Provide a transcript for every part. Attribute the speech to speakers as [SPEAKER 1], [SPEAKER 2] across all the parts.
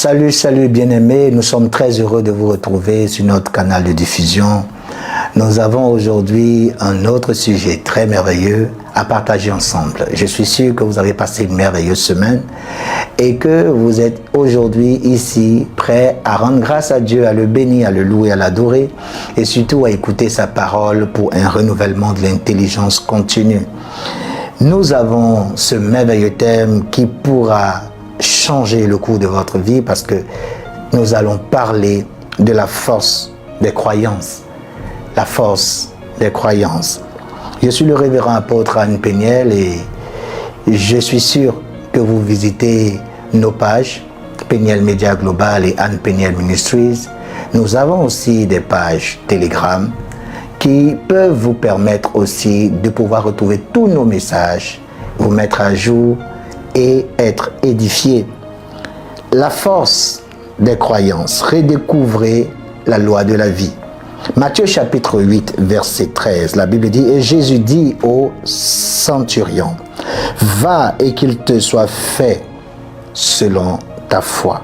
[SPEAKER 1] Salut, salut bien-aimés, nous sommes très heureux de vous retrouver sur notre canal de diffusion. Nous avons aujourd'hui un autre sujet très merveilleux à partager ensemble. Je suis sûr que vous avez passé une merveilleuse semaine et que vous êtes aujourd'hui ici prêts à rendre grâce à Dieu, à le bénir, à le louer, à l'adorer et surtout à écouter sa parole pour un renouvellement de l'intelligence continue. Nous avons ce merveilleux thème qui pourra changer le cours de votre vie parce que nous allons parler de la force des croyances. La force des croyances. Je suis le révérend apôtre Anne Péniel et je suis sûr que vous visitez nos pages Péniel Média Global et Anne Péniel Ministries. Nous avons aussi des pages Telegram qui peuvent vous permettre aussi de pouvoir retrouver tous nos messages, vous mettre à jour et être édifié. La force des croyances, redécouvrez la loi de la vie. Matthieu chapitre 8, verset 13, la Bible dit, et Jésus dit au centurion, va et qu'il te soit fait selon ta foi.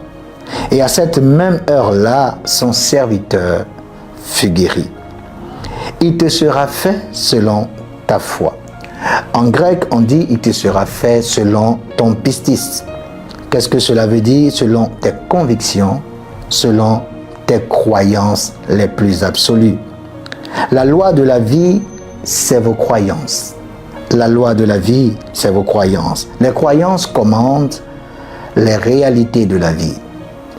[SPEAKER 1] Et à cette même heure-là, son serviteur fut guéri. Il te sera fait selon ta foi. En grec, on dit « il te sera fait selon ton pistis ». Qu'est-ce que cela veut dire? Selon tes convictions, selon tes croyances les plus absolues. La loi de la vie, c'est vos croyances. La loi de la vie, c'est vos croyances. Les croyances commandent les réalités de la vie.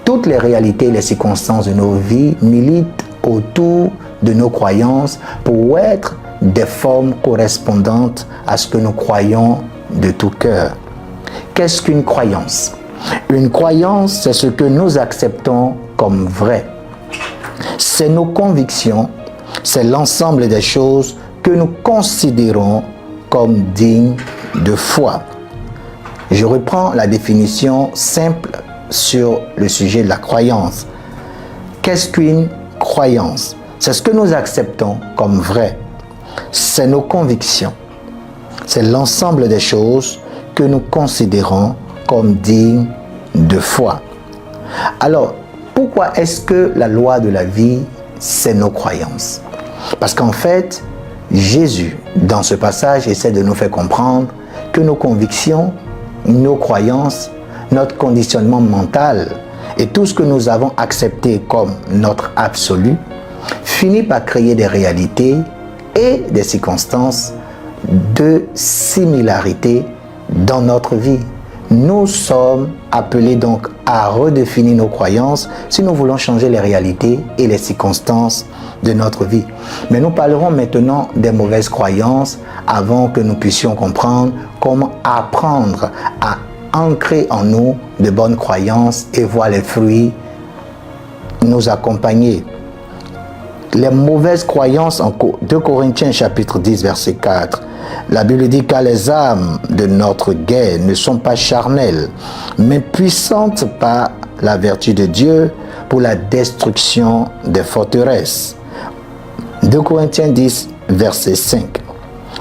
[SPEAKER 1] Toutes les réalités et les circonstances de nos vies militent autour de nos croyances pour être des formes correspondantes à ce que nous croyons de tout cœur. Qu'est-ce qu'une croyance? Une croyance, c'est ce que nous acceptons comme vrai. C'est nos convictions, c'est l'ensemble des choses que nous considérons comme dignes de foi. Je reprends la définition simple sur le sujet de la croyance. Qu'est-ce qu'une croyance? C'est ce que nous acceptons comme vrai. C'est nos convictions. C'est l'ensemble des choses que nous considérons comme dignes de foi. Alors, pourquoi est-ce que la loi de la vie, c'est nos croyances? Parce qu'en fait, Jésus, dans ce passage, essaie de nous faire comprendre que nos convictions, nos croyances, notre conditionnement mental et tout ce que nous avons accepté comme notre absolu finit par créer des réalités et des circonstances de similarité dans notre vie. Nous sommes appelés donc à redéfinir nos croyances si nous voulons changer les réalités et les circonstances de notre vie. Mais nous parlerons maintenant des mauvaises croyances avant que nous puissions comprendre comment apprendre à ancrer en nous de bonnes croyances et voir les fruits nous accompagner. Les mauvaises croyances en 2 Corinthiens chapitre 10 verset 4. La Bible dit car les âmes de notre guerre ne sont pas charnelles, mais puissantes par la vertu de Dieu pour la destruction des forteresses. 2 Corinthiens 10 verset 5.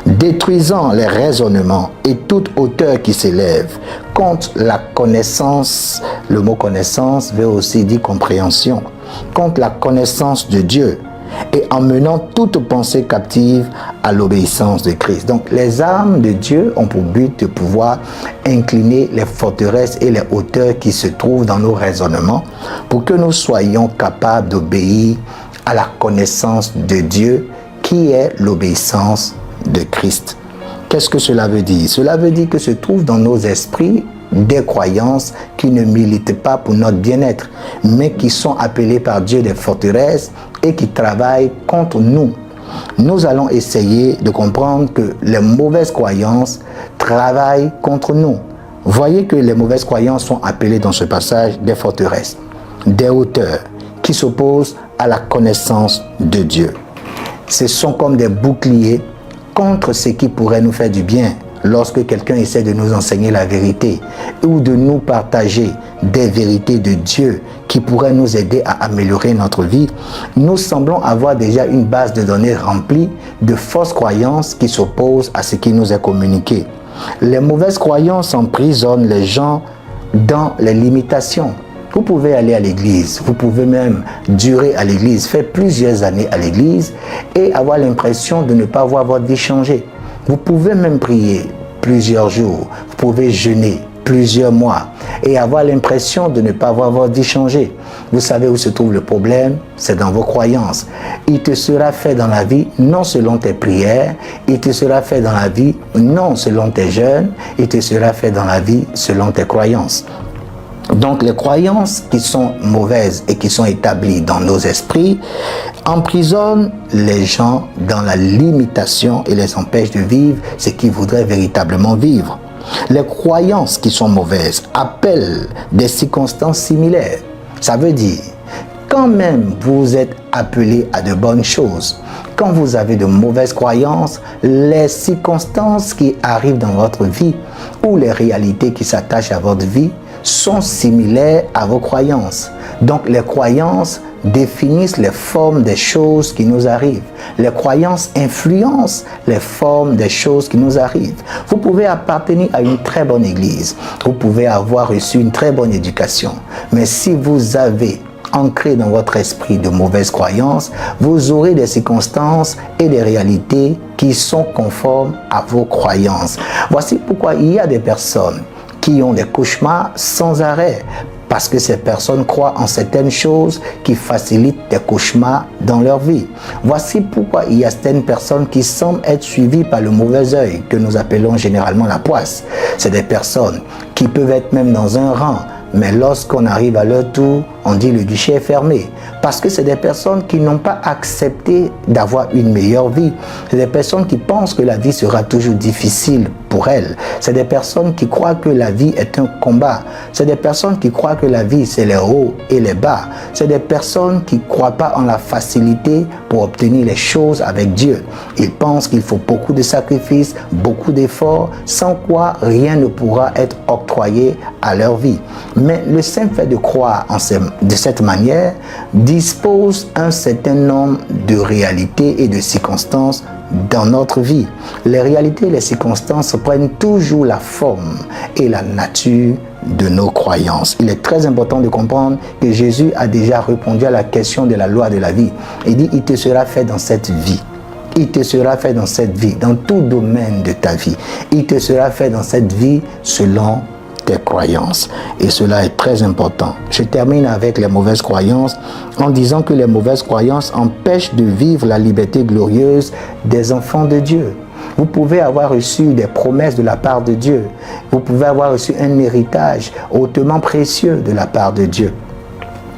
[SPEAKER 1] Détruisant les raisonnements et toute hauteur qui s'élève contre la connaissance, le mot connaissance veut aussi dire compréhension, contre la connaissance de Dieu, et emmenant toute pensée captive à l'obéissance de Christ. Donc les armes de Dieu ont pour but de pouvoir incliner les forteresses et les hauteurs qui se trouvent dans nos raisonnements pour que nous soyons capables d'obéir à la connaissance de Dieu qui est l'obéissance de Christ. Qu'est-ce que cela veut dire? Cela veut dire que se trouvent dans nos esprits des croyances qui ne militent pas pour notre bien-être, mais qui sont appelées par Dieu des forteresses et qui travaillent contre nous. Nous allons essayer de comprendre que les mauvaises croyances travaillent contre nous. Voyez que les mauvaises croyances sont appelées dans ce passage des forteresses, des hauteurs qui s'opposent à la connaissance de Dieu. Ce sont comme des boucliers contre ce qui pourrait nous faire du bien. Lorsque quelqu'un essaie de nous enseigner la vérité ou de nous partager des vérités de Dieu qui pourraient nous aider à améliorer notre vie, nous semblons avoir déjà une base de données remplie de fausses croyances qui s'opposent à ce qui nous est communiqué. Les mauvaises croyances emprisonnent les gens dans les limitations. Vous pouvez aller à l'église, vous pouvez même durer à l'église, faire plusieurs années à l'église et avoir l'impression de ne pas voir votre vie changer. Vous pouvez même prier plusieurs jours, vous pouvez jeûner plusieurs mois et avoir l'impression de ne pas voir votre vie changer. Vous savez où se trouve le problème? C'est dans vos croyances. Il te sera fait dans la vie non selon tes prières, il te sera fait dans la vie non selon tes jeûnes, il te sera fait dans la vie selon tes croyances. Donc les croyances qui sont mauvaises et qui sont établies dans nos esprits emprisonnent les gens dans la limitation et les empêchent de vivre ce qu'ils voudraient véritablement vivre. Les croyances qui sont mauvaises appellent des circonstances similaires. Ça veut dire, quand même vous êtes appelé à de bonnes choses, quand vous avez de mauvaises croyances, les circonstances qui arrivent dans votre vie ou les réalités qui s'attachent à votre vie sont similaires à vos croyances. Donc les croyances définissent les formes des choses qui nous arrivent. Les croyances influencent les formes des choses qui nous arrivent. Vous pouvez appartenir à une très bonne église. Vous pouvez avoir reçu une très bonne éducation. Mais si vous avez ancré dans votre esprit de mauvaises croyances, vous aurez des circonstances et des réalités qui sont conformes à vos croyances. Voici pourquoi il y a des personnes qui ont des cauchemars sans arrêt, parce que ces personnes croient en certaines choses qui facilitent des cauchemars dans leur vie. Voici pourquoi il y a certaines personnes qui semblent être suivies par le mauvais œil, que nous appelons généralement la poisse. C'est des personnes qui peuvent être même dans un rang, mais lorsqu'on arrive à leur tour, on dit le guichet est fermé. Parce que c'est des personnes qui n'ont pas accepté d'avoir une meilleure vie. C'est des personnes qui pensent que la vie sera toujours difficile pour elles. C'est des personnes qui croient que la vie est un combat. C'est des personnes qui croient que la vie, c'est les hauts et les bas. C'est des personnes qui ne croient pas en la facilité pour obtenir les choses avec Dieu. Ils pensent qu'il faut beaucoup de sacrifices, beaucoup d'efforts, sans quoi rien ne pourra être octroyé à leur vie. Mais le simple fait de croire de cette manière dispose un certain nombre de réalités et de circonstances dans notre vie. Les réalités et les circonstances prennent toujours la forme et la nature de nos croyances. Il est très important de comprendre que Jésus a déjà répondu à la question de la loi de la vie. Il dit, il te sera fait dans cette vie. Il te sera fait dans cette vie, dans tout domaine de ta vie. Il te sera fait dans cette vie selon tes croyances. Et cela est très important. Je termine avec les mauvaises croyances en disant que les mauvaises croyances empêchent de vivre la liberté glorieuse des enfants de Dieu. Vous pouvez avoir reçu des promesses de la part de Dieu. Vous pouvez avoir reçu un héritage hautement précieux de la part de Dieu.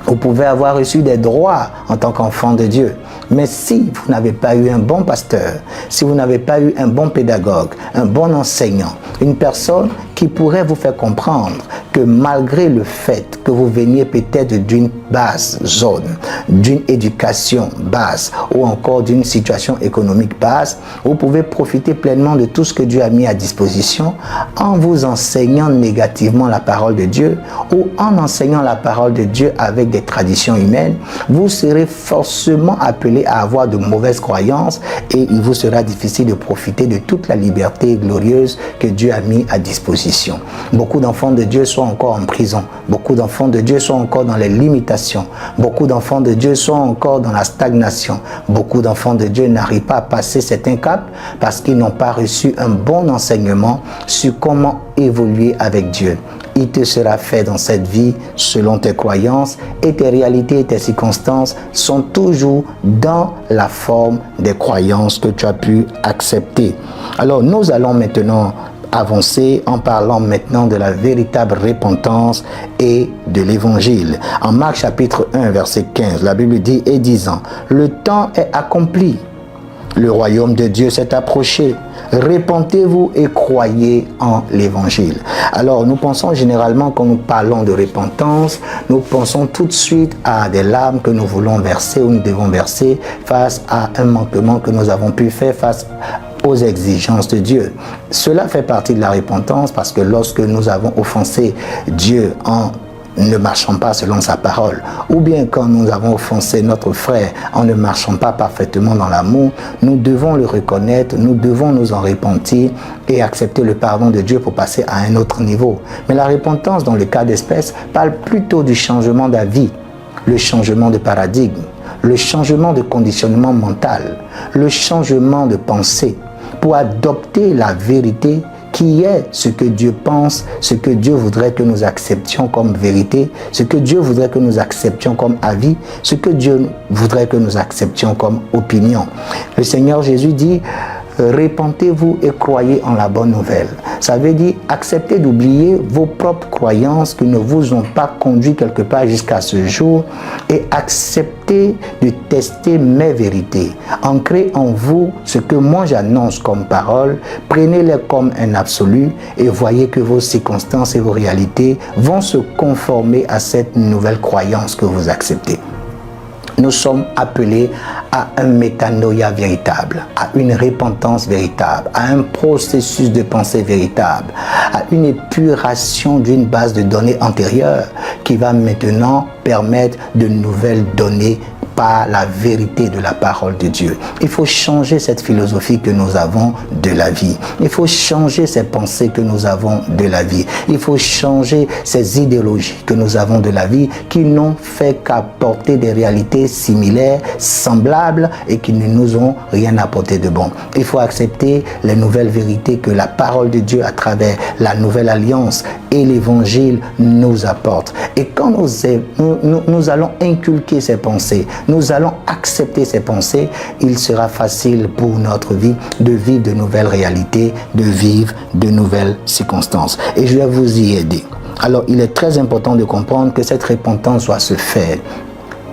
[SPEAKER 1] Vous pouvez avoir reçu des droits en tant qu'enfant de Dieu. Mais si vous n'avez pas eu un bon pasteur, si vous n'avez pas eu un bon pédagogue, un bon enseignant, une personne qui pourrait vous faire comprendre que malgré le fait que vous veniez peut-être d'une basse zone, d'une éducation basse ou encore d'une situation économique basse, vous pouvez profiter pleinement de tout ce que Dieu a mis à disposition en vous enseignant négativement la parole de Dieu ou en enseignant la parole de Dieu avec des traditions humaines. Vous serez forcément appelé à avoir de mauvaises croyances et il vous sera difficile de profiter de toute la liberté glorieuse que Dieu a mis à disposition. Beaucoup d'enfants de Dieu sont encore en prison. Beaucoup d'enfants de Dieu sont encore dans les limitations. Beaucoup d'enfants de Dieu sont encore dans la stagnation. Beaucoup d'enfants de Dieu n'arrivent pas à passer certains caps parce qu'ils n'ont pas reçu un bon enseignement sur comment évoluer avec Dieu. Il te sera fait dans cette vie selon tes croyances et tes réalités et tes circonstances sont toujours dans la forme des croyances que tu as pu accepter. Alors nous allons maintenant avancer en parlant maintenant de la véritable repentance et de l'évangile. En Marc chapitre 1 verset 15, la Bible dit et disant, le temps est accompli. Le royaume de Dieu s'est approché. Repentez-vous et croyez en l'évangile. Alors, nous pensons généralement, quand nous parlons de repentance, nous pensons tout de suite à des larmes que nous voulons verser ou nous devons verser face à un manquement que nous avons pu faire face aux exigences de Dieu. Cela fait partie de la repentance parce que lorsque nous avons offensé Dieu en ne marchons pas selon sa parole, ou bien quand nous avons offensé notre frère en ne marchant pas parfaitement dans l'amour, nous devons le reconnaître, nous devons nous en repentir et accepter le pardon de Dieu pour passer à un autre niveau. Mais la repentance, dans le cas d'espèce, parle plutôt du changement d'avis, le changement de paradigme, le changement de conditionnement mental, le changement de pensée pour adopter la vérité qui est ce que Dieu pense, ce que Dieu voudrait que nous acceptions comme vérité, ce que Dieu voudrait que nous acceptions comme avis, ce que Dieu voudrait que nous acceptions comme opinion. Le Seigneur Jésus dit: répentez-vous et croyez en la bonne nouvelle. Ça veut dire acceptez d'oublier vos propres croyances qui ne vous ont pas conduit quelque part jusqu'à ce jour et acceptez de tester mes vérités. Ancrez en vous ce que moi j'annonce comme parole, prenez-les comme un absolu et voyez que vos circonstances et vos réalités vont se conformer à cette nouvelle croyance que vous acceptez. Nous sommes appelés à un métanoïa véritable, à une repentance véritable, à un processus de pensée véritable, à une épuration d'une base de données antérieure qui va maintenant permettre de nouvelles données par la vérité de la parole de Dieu. Il faut changer cette philosophie que nous avons de la vie. Il faut changer ces pensées que nous avons de la vie. Il faut changer ces idéologies que nous avons de la vie qui n'ont fait qu'apporter des réalités similaires, semblables et qui ne nous ont rien apporté de bon. Il faut accepter les nouvelles vérités que la parole de Dieu à travers la nouvelle alliance et l'évangile nous apporte. Et quand nous allons inculquer ces pensées, nous allons accepter ces pensées, il sera facile pour notre vie de vivre de nouvelles réalités, de vivre de nouvelles circonstances. Et je vais vous y aider. Alors, il est très important de comprendre que cette repentance doit se faire.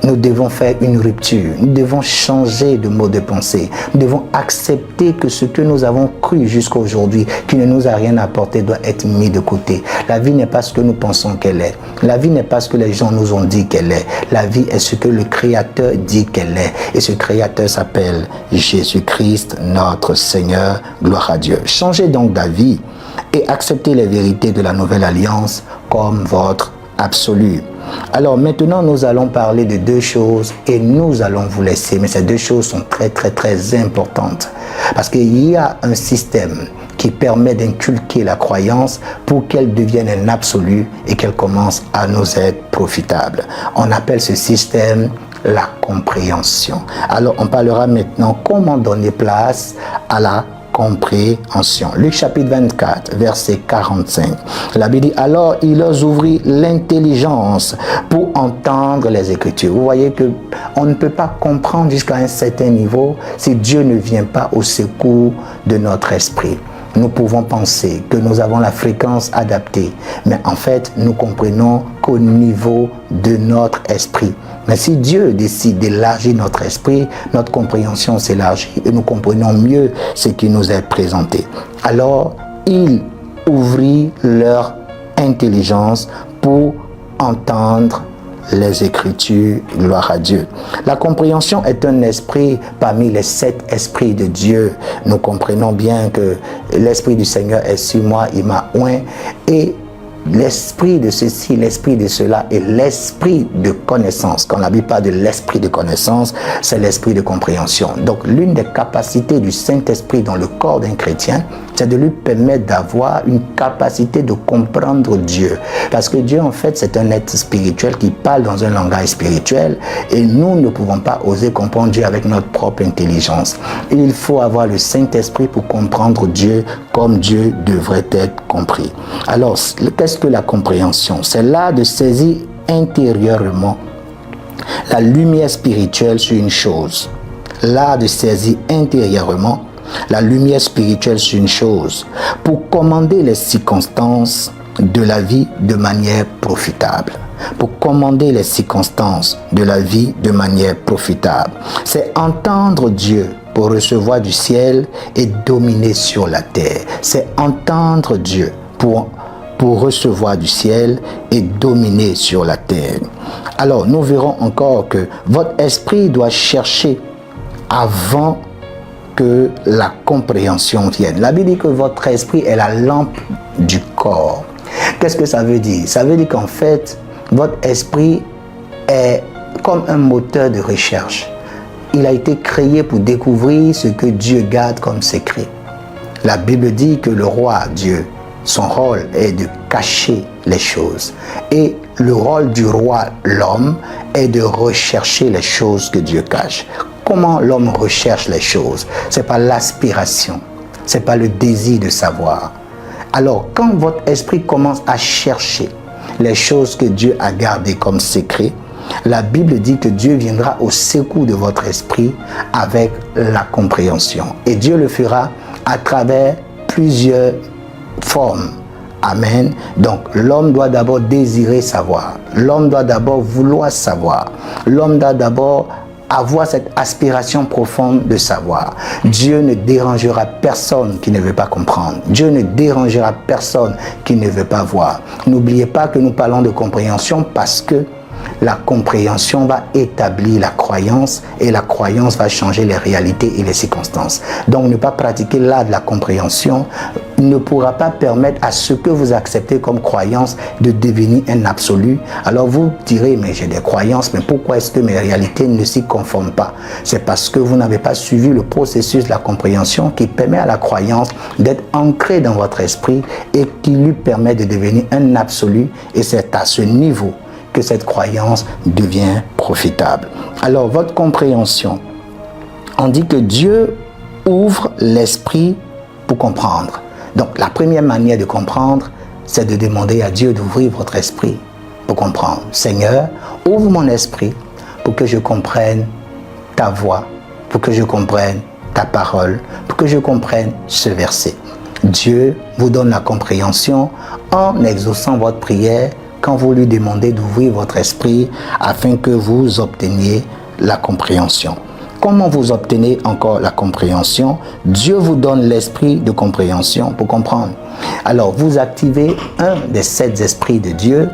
[SPEAKER 1] Nous devons faire une rupture, nous devons changer de mode de pensée, nous devons accepter que ce que nous avons cru jusqu'à aujourd'hui, qui ne nous a rien apporté, doit être mis de côté. La vie n'est pas ce que nous pensons qu'elle est, la vie n'est pas ce que les gens nous ont dit qu'elle est, la vie est ce que le Créateur dit qu'elle est, et ce Créateur s'appelle Jésus-Christ, notre Seigneur, gloire à Dieu. Changez donc d'avis et acceptez les vérités de la nouvelle alliance comme votre absolu. Alors maintenant, nous allons parler de deux choses et nous allons vous laisser. Mais ces deux choses sont très importantes. Parce qu'il y a un système qui permet d'inculquer la croyance pour qu'elle devienne un absolu et qu'elle commence à nous être profitable. On appelle ce système la compréhension. Alors on parlera maintenant comment donner place à la compréhension. Luc chapitre 24, verset 45. La Bible dit: alors il leur ouvrit l'intelligence pour entendre les Écritures. Vous voyez que on ne peut pas comprendre jusqu'à un certain niveau si Dieu ne vient pas au secours de notre esprit. Nous pouvons penser que nous avons la fréquence adaptée, mais en fait, nous comprenons qu'au niveau de notre esprit. Mais si Dieu décide d'élargir notre esprit, notre compréhension s'élargit et nous comprenons mieux ce qui nous est présenté. Alors, il ouvrit leur intelligence pour entendre les Écritures, gloire à Dieu. La compréhension est un esprit parmi les 7 esprits de Dieu. Nous comprenons bien que l'Esprit du Seigneur est sur moi, il m'a oint, et l'esprit de ceci, l'esprit de cela et l'esprit de connaissance. Quand la Bible parle de l'esprit de connaissance, c'est l'esprit de compréhension. Donc l'une des capacités du Saint-Esprit dans le corps d'un chrétien, c'est de lui permettre d'avoir une capacité de comprendre Dieu. Parce que Dieu, en fait, c'est un être spirituel qui parle dans un langage spirituel et nous ne pouvons pas oser comprendre Dieu avec notre propre intelligence. Il faut avoir le Saint-Esprit pour comprendre Dieu comme Dieu devrait être compris. Alors, qu'est-ce que la compréhension? C'est l'art de saisir intérieurement la lumière spirituelle sur une chose. L'art de saisir intérieurement la lumière spirituelle sur une chose pour commander les circonstances de la vie de manière profitable. Pour commander les circonstances de la vie de manière profitable. C'est entendre Dieu pour recevoir du ciel et dominer sur la terre. C'est entendre Dieu pour recevoir du ciel et dominer sur la terre. Alors, nous verrons encore que votre esprit doit chercher avant que la compréhension vienne. La Bible dit que votre esprit est la lampe du corps. Qu'est-ce que ça veut dire? Ça veut dire qu'en fait, Votre esprit est comme un moteur de recherche. Il a été créé pour découvrir ce que Dieu garde comme secret. La Bible dit que le roi Dieu, son rôle est de cacher les choses. Et le rôle du roi, l'homme, est de rechercher les choses que Dieu cache. Comment l'homme recherche les choses? C'est par l'aspiration, c'est par le désir de savoir. Alors, quand votre esprit commence à chercher les choses que Dieu a gardées comme secret, la Bible dit que Dieu viendra au secours de votre esprit avec la compréhension. Et Dieu le fera à travers plusieurs formes. Amen. Donc, l'homme doit d'abord désirer savoir. L'homme doit d'abord vouloir savoir. L'homme doit d'abord avoir cette aspiration profonde de savoir. Dieu ne dérangera personne qui ne veut pas comprendre. Dieu ne dérangera personne qui ne veut pas voir. N'oubliez pas que nous parlons de compréhension parce que la compréhension va établir la croyance et la croyance va changer les réalités et les circonstances. Donc ne pas pratiquer l'art de la compréhension ne pourra pas permettre à ce que vous acceptez comme croyance de devenir un absolu. Alors vous direz, mais j'ai des croyances, mais pourquoi est-ce que mes réalités ne s'y conforment pas? C'est parce que vous n'avez pas suivi le processus de la compréhension qui permet à la croyance d'être ancrée dans votre esprit et qui lui permet de devenir un absolu, et c'est à ce niveau que cette croyance devient profitable. Alors, votre compréhension, on dit que Dieu ouvre l'esprit pour comprendre. Donc, la première manière de comprendre, c'est de demander à Dieu d'ouvrir votre esprit pour comprendre. Seigneur, ouvre mon esprit pour que je comprenne ta voix, pour que je comprenne ta parole, pour que je comprenne ce verset. Dieu vous donne la compréhension en exaucant votre prière quand vous lui demandez d'ouvrir votre esprit afin que vous obteniez la compréhension. Comment vous obtenez encore la compréhension? Dieu vous donne l'esprit de compréhension pour comprendre. Alors, vous activez un des 7 esprits de Dieu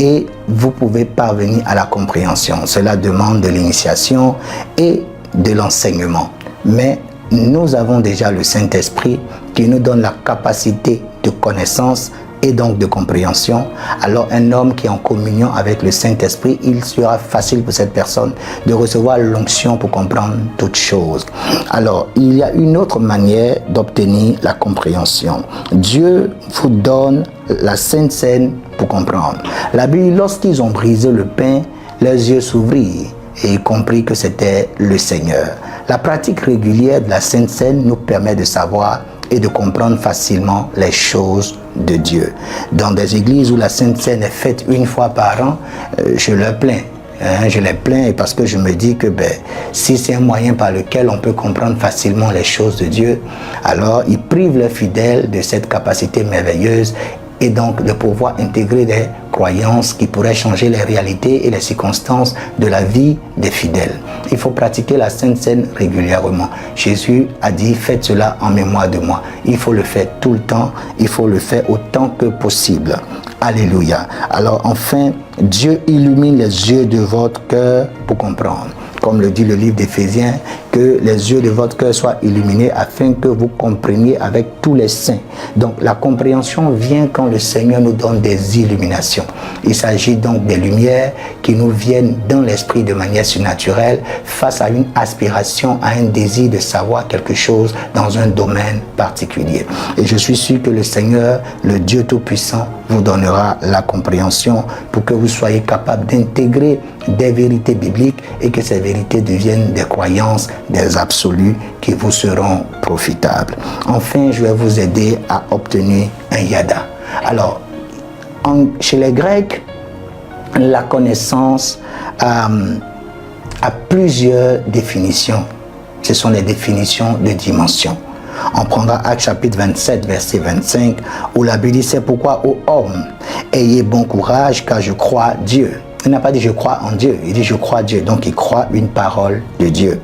[SPEAKER 1] et vous pouvez parvenir à la compréhension. Cela demande de l'initiation et de l'enseignement. Mais nous avons déjà le Saint-Esprit qui nous donne la capacité de connaissance et donc de compréhension. Alors un homme qui est en communion avec le Saint-Esprit, il sera facile pour cette personne de recevoir l'onction pour comprendre toutes choses. Alors il y a une autre manière d'obtenir la compréhension. Dieu vous donne la Sainte Seine pour comprendre. La Bible, lorsqu'ils ont brisé le pain, leurs yeux s'ouvrirent et ils comprirent que c'était le Seigneur. La pratique régulière de la Sainte Seine nous permet de savoir et de comprendre facilement les choses de Dieu. Dans des églises où la Sainte Seine est faite une fois par an, je le plains. Je les plains parce que je me dis que si c'est un moyen par lequel on peut comprendre facilement les choses de Dieu, alors ils privent leurs fidèles de cette capacité merveilleuse et donc de pouvoir intégrer des croyances qui pourraient changer les réalités et les circonstances de la vie des fidèles. Il faut pratiquer la Sainte Seine régulièrement. Jésus a dit, faites cela en mémoire de moi. Il faut le faire tout le temps, il faut le faire autant que possible. Alléluia. Alors enfin, Dieu illumine les yeux de votre cœur pour comprendre. Comme le dit le livre d'Éphésiens, que les yeux de votre cœur soient illuminés afin que vous compreniez avec tous les saints. Donc la compréhension vient quand le Seigneur nous donne des illuminations. Il s'agit donc des lumières qui nous viennent dans l'esprit de manière surnaturelle face à une aspiration, à un désir de savoir quelque chose dans un domaine particulier. Et je suis sûr que le Seigneur, le Dieu Tout-Puissant, vous donnera la compréhension pour que vous soyez capable d'intégrer des vérités bibliques et que ces vérités deviennent des croyances, des absolus qui vous seront profitables. Enfin, je vais vous aider à obtenir un yada. Alors, chez les Grecs, la connaissance a plusieurs définitions. Ce sont les définitions de dimension. On prendra Actes chapitre 27, verset 25, où la Bible dit, c'est pourquoi, ô hommes, ayez bon courage, car je crois Dieu. Il n'a pas dit je crois en Dieu, il dit je crois Dieu. Donc il croit une parole de Dieu.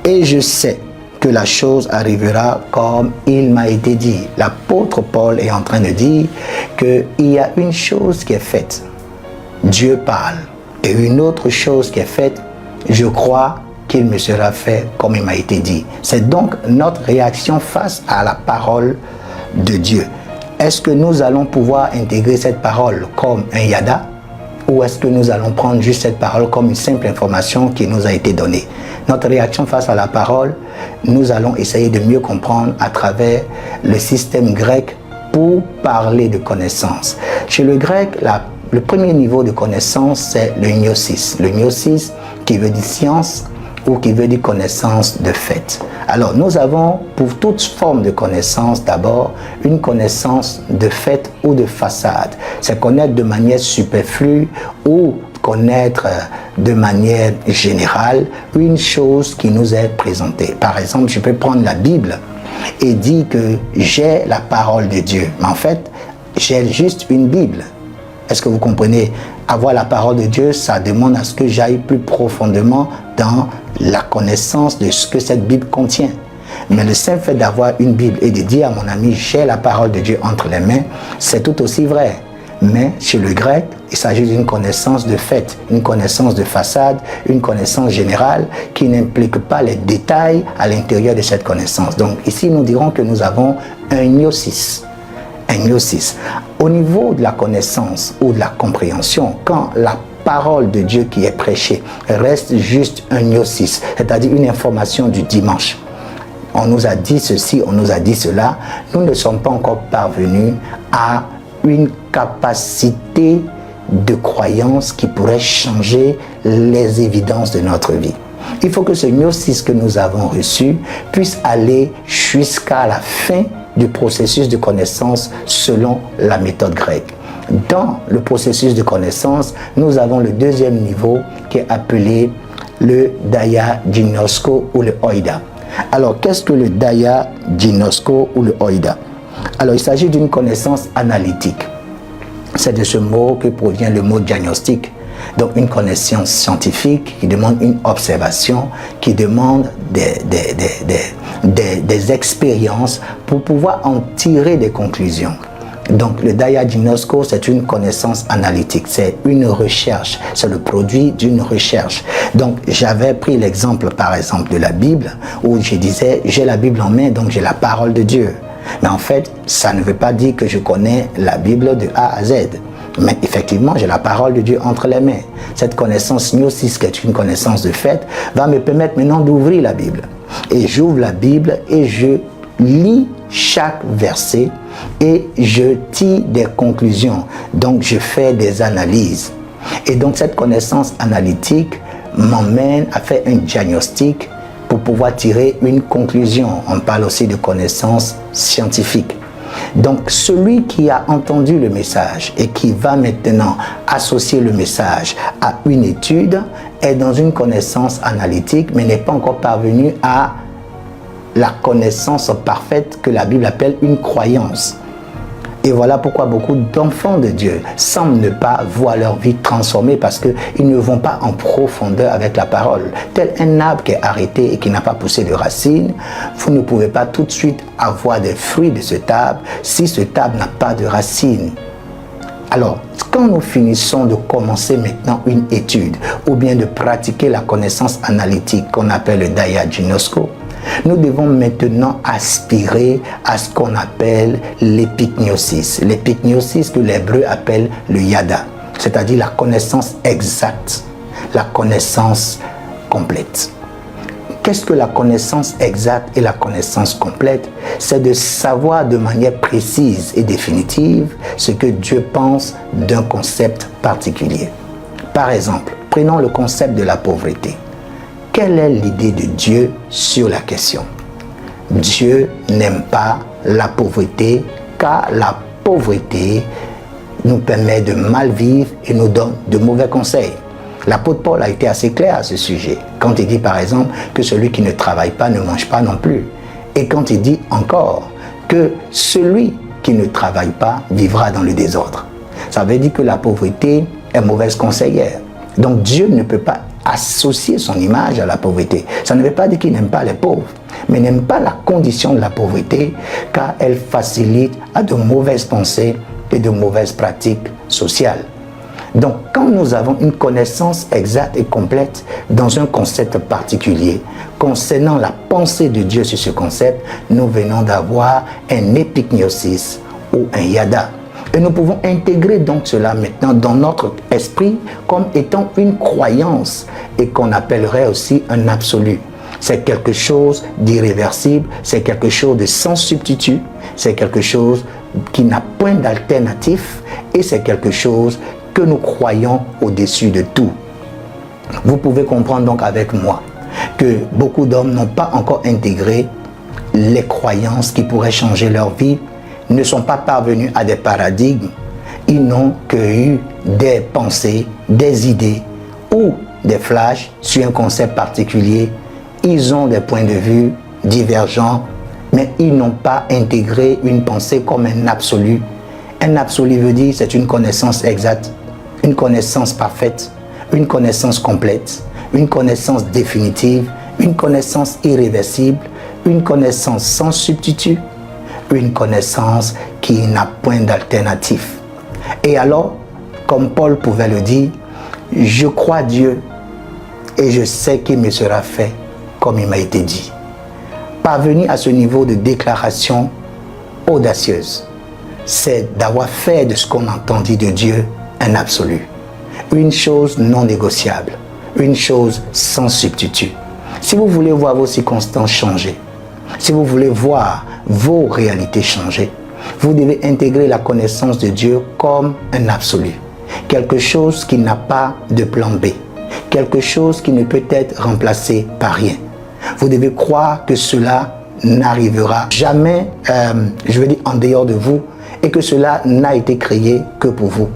[SPEAKER 1] Et je sais que la chose arrivera comme il m'a été dit. L'apôtre Paul est en train de dire qu'il y a une chose qui est faite. Dieu parle. Et une autre chose qui est faite, je crois qu'il me sera fait comme il m'a été dit. C'est donc notre réaction face à la parole de Dieu. Est-ce que nous allons pouvoir intégrer cette parole comme un yada? ou est-ce que nous allons prendre juste cette parole comme une simple information qui nous a été donnée? Notre réaction face à la parole, nous allons essayer de mieux comprendre à travers le système grec pour parler de connaissance. Chez le grec, le premier niveau de connaissance, c'est le gnosis. Le gnosis qui veut dire science ou qui veut dire connaissance de fait. Alors, nous avons pour toute forme de connaissance, d'abord, une connaissance de fait ou de façade. C'est connaître de manière superflue ou connaître de manière générale une chose qui nous est présentée. Par exemple, je peux prendre la Bible et dire que j'ai la parole de Dieu. Mais en fait, j'ai juste une Bible. Est-ce que vous comprenez? Avoir la parole de Dieu, ça demande à ce que j'aille plus profondément dans la connaissance de ce que cette Bible contient. Mais le simple fait d'avoir une Bible et de dire à mon ami, j'ai la parole de Dieu entre les mains, c'est tout aussi vrai. Mais chez le grec, il s'agit d'une connaissance de fait, une connaissance de façade, une connaissance générale qui n'implique pas les détails à l'intérieur de cette connaissance. Donc ici, nous dirons que nous avons un gnosis. Un gnosis. Au niveau de la connaissance ou de la compréhension, quand la parole de Dieu qui est prêchée reste juste un gnosis, c'est-à-dire une information du dimanche. On nous a dit ceci, on nous a dit cela, nous ne sommes pas encore parvenus à une capacité de croyance qui pourrait changer les évidences de notre vie. Il faut que ce gnosis que nous avons reçu puisse aller jusqu'à la fin du processus de connaissance selon la méthode grecque. Dans le processus de connaissance, nous avons le deuxième niveau qui est appelé le dia-ginosko ou le oida. Alors, qu'est-ce que le dia-ginosko ou le oida? Alors, il s'agit d'une connaissance analytique. C'est de ce mot que provient le mot diagnostic. Donc, une connaissance scientifique qui demande une observation, qui demande des expériences pour pouvoir en tirer des conclusions. Donc, le dia-ginosko, c'est une connaissance analytique, c'est une recherche, c'est le produit d'une recherche. Donc, j'avais pris l'exemple, par exemple, de la Bible, où je disais, j'ai la Bible en main, donc j'ai la parole de Dieu. Mais en fait, ça ne veut pas dire que je connais la Bible de A à Z. Mais effectivement, j'ai la parole de Dieu entre les mains. Cette connaissance gnosis, qui est une connaissance de fait, va me permettre maintenant d'ouvrir la Bible. Et j'ouvre la Bible et je lis chaque verset et je tire des conclusions. Donc, je fais des analyses. Et donc, cette connaissance analytique m'emmène à faire un diagnostic pour pouvoir tirer une conclusion. On parle aussi de connaissance scientifique. Donc, celui qui a entendu le message et qui va maintenant associer le message à une étude est dans une connaissance analytique, mais n'est pas encore parvenu à la connaissance parfaite que la Bible appelle une croyance. Et voilà pourquoi beaucoup d'enfants de Dieu semblent ne pas voir leur vie transformée parce qu'ils ne vont pas en profondeur avec la parole. Tel un arbre qui est arrêté et qui n'a pas poussé de racines, vous ne pouvez pas tout de suite avoir des fruits de cet arbre si cet arbre n'a pas de racines. Alors, quand nous finissons de commencer maintenant une étude ou bien de pratiquer la connaissance analytique qu'on appelle le dia-ginosko, nous devons maintenant aspirer à ce qu'on appelle l'épignosis. L'épignosis que l'hébreu appelle le yada, c'est-à-dire la connaissance exacte, la connaissance complète. Qu'est-ce que la connaissance exacte et la connaissance complète? C'est de savoir de manière précise et définitive ce que Dieu pense d'un concept particulier. Par exemple, prenons le concept de la pauvreté. Quelle est l'idée de Dieu sur la question? Dieu n'aime pas la pauvreté car la pauvreté nous permet de mal vivre et nous donne de mauvais conseils. L'apôtre Paul a été assez clair à ce sujet quand il dit par exemple que celui qui ne travaille pas ne mange pas non plus. Et quand il dit encore que celui qui ne travaille pas vivra dans le désordre. Ça veut dire que la pauvreté est mauvaise conseillère. Donc Dieu ne peut pas associer son image à la pauvreté. Ça ne veut pas dire qu'il n'aime pas les pauvres, mais n'aime pas la condition de la pauvreté car elle facilite à de mauvaises pensées et de mauvaises pratiques sociales. Donc, quand nous avons une connaissance exacte et complète dans un concept particulier, concernant la pensée de Dieu sur ce concept, nous venons d'avoir un épignosis ou un yada. Et nous pouvons intégrer donc cela maintenant dans notre esprit comme étant une croyance et qu'on appellerait aussi un absolu. C'est quelque chose d'irréversible, c'est quelque chose de sans substitut, c'est quelque chose qui n'a point d'alternatif et c'est quelque chose que nous croyons au-dessus de tout. Vous pouvez comprendre donc avec moi que beaucoup d'hommes n'ont pas encore intégré les croyances qui pourraient changer leur vie, ne sont pas parvenus à des paradigmes, ils n'ont que eu des pensées, des idées ou des flashs sur un concept particulier. Ils ont des points de vue divergents, mais ils n'ont pas intégré une pensée comme un absolu. Un absolu veut dire c'est une connaissance exacte, une connaissance parfaite, une connaissance complète, une connaissance définitive, une connaissance irréversible, une connaissance sans substitut, une connaissance qui n'a point d'alternatif. Et alors, comme Paul pouvait le dire, je crois Dieu et je sais qu'il me sera fait comme il m'a été dit. Parvenir à ce niveau de déclaration audacieuse, c'est d'avoir fait de ce qu'on entendit de Dieu un absolu, une chose non négociable, une chose sans substitut. Si vous voulez voir vos circonstances changer, si vous voulez voir vos réalités changer, vous devez intégrer la connaissance de Dieu comme un absolu. Quelque chose qui n'a pas de plan B. Quelque chose qui ne peut être remplacé par rien. Vous devez croire que cela n'arrivera jamais, en dehors de vous, et que cela n'a été créé que pour vous.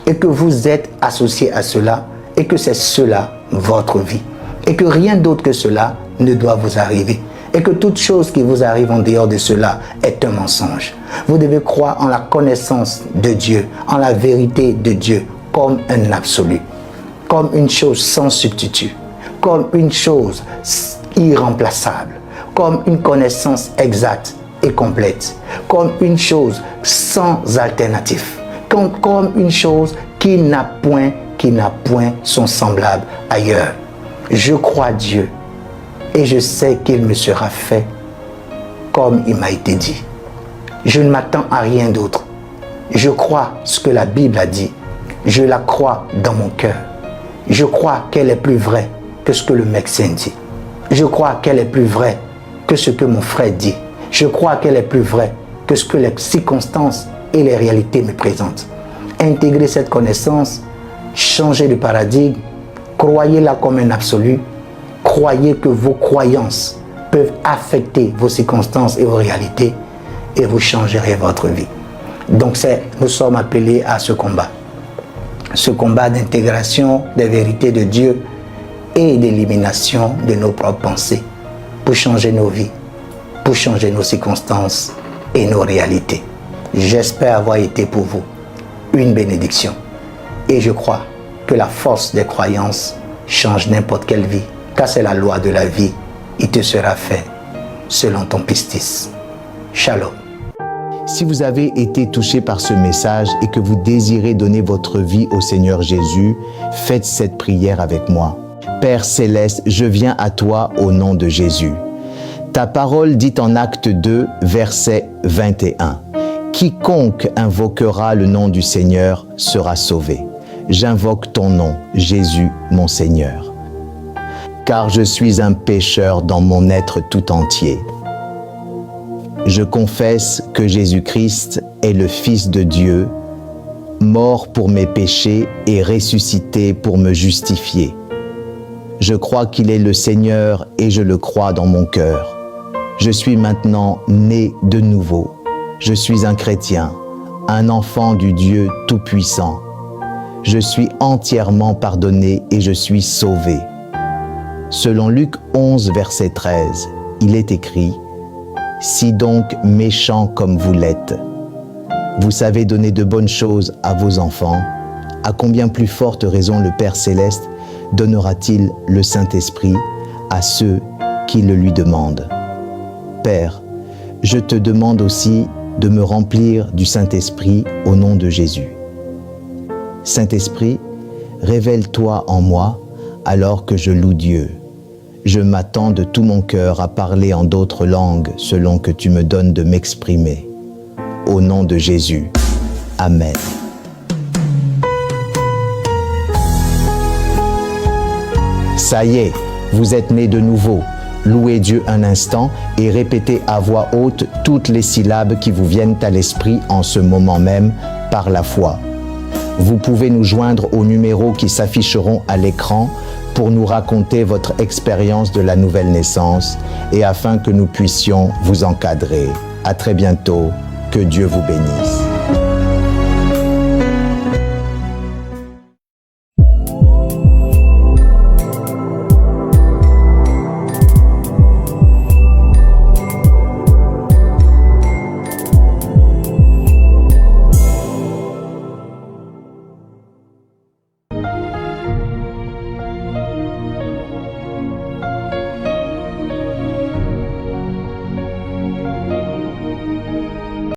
[SPEAKER 1] Et que vous êtes associé à cela, et que c'est cela votre vie. Et que rien d'autre que cela ne doit vous arriver. Et que toute chose qui vous arrive en dehors de cela est un mensonge. Vous devez croire en la connaissance de Dieu, en la vérité de Dieu, comme un absolu, comme une chose sans substitut, comme une chose irremplaçable, comme une connaissance exacte et complète, comme une chose sans alternatif, comme une chose qui n'a point son semblable ailleurs. Je crois Dieu et je sais qu'il me sera fait comme il m'a été dit. Je ne m'attends à rien d'autre. Je crois ce que la Bible a dit. Je la crois dans mon cœur. Je crois qu'elle est plus vraie que ce que le médecin dit. Je crois qu'elle est plus vraie que ce que mon frère dit. Je crois qu'elle est plus vraie que ce que les circonstances et les réalités me présentent. Intégrer cette connaissance, changer de paradigme, croyez-la comme un absolu. Croyez que vos croyances peuvent affecter vos circonstances et vos réalités et vous changerez votre vie. Donc nous sommes appelés à ce combat d'intégration des vérités de Dieu et d'élimination de nos propres pensées pour changer nos vies, pour changer nos circonstances et nos réalités. J'espère avoir été pour vous une bénédiction et je crois que la force des croyances change n'importe quelle vie, car c'est la loi de la vie. Il te sera fait selon ton pistis. Shalom.
[SPEAKER 2] Si vous avez été touché par ce message et que vous désirez donner votre vie au Seigneur Jésus, faites cette prière avec moi. Père Céleste, je viens à toi au nom de Jésus. Ta parole dit en Acte 2, verset 21. Quiconque invoquera le nom du Seigneur sera sauvé. J'invoque ton nom, Jésus, mon Seigneur. Car je suis un pécheur dans mon être tout entier. Je confesse que Jésus-Christ est le Fils de Dieu, mort pour mes péchés et ressuscité pour me justifier. Je crois qu'il est le Seigneur et je le crois dans mon cœur. Je suis maintenant né de nouveau. Je suis un chrétien, un enfant du Dieu Tout-Puissant. Je suis entièrement pardonné et je suis sauvé. Selon Luc 11, verset 13, il est écrit « Si donc méchants comme vous l'êtes, vous savez donner de bonnes choses à vos enfants, à combien plus forte raison le Père Céleste donnera-t-il le Saint-Esprit à ceux qui le lui demandent. Père, je te demande aussi de me remplir du Saint-Esprit au nom de Jésus. Saint-Esprit, révèle-toi en moi alors que je loue Dieu. Je m'attends de tout mon cœur à parler en d'autres langues selon que tu me donnes de m'exprimer. Au nom de Jésus. Amen. Ça y est, vous êtes nés de nouveau. Louez Dieu un instant et répétez à voix haute toutes les syllabes qui vous viennent à l'esprit en ce moment même par la foi. Vous pouvez nous joindre aux numéros qui s'afficheront à l'écran pour nous raconter votre expérience de la nouvelle naissance et afin que nous puissions vous encadrer. À très bientôt. Que Dieu vous bénisse.